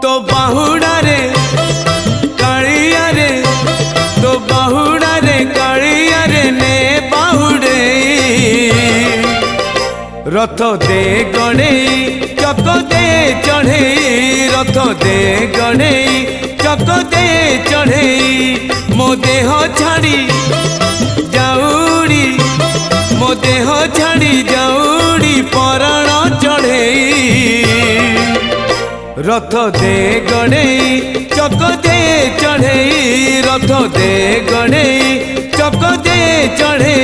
तो बाहुड़ा रे कालिया रे तो बाहुड़ा रे कालिया रे ने बाहुड़े रथ दे गणे चक दे चढ़े रथ दे गणे चक दे चढ़े मो देह छाड़ी जाऊड़ी मो देह छाड़ी जाऊड़ी पराण चढ़े रथ दे गणे चक दे चढ़े रथ दे गणे चक दे चढ़े।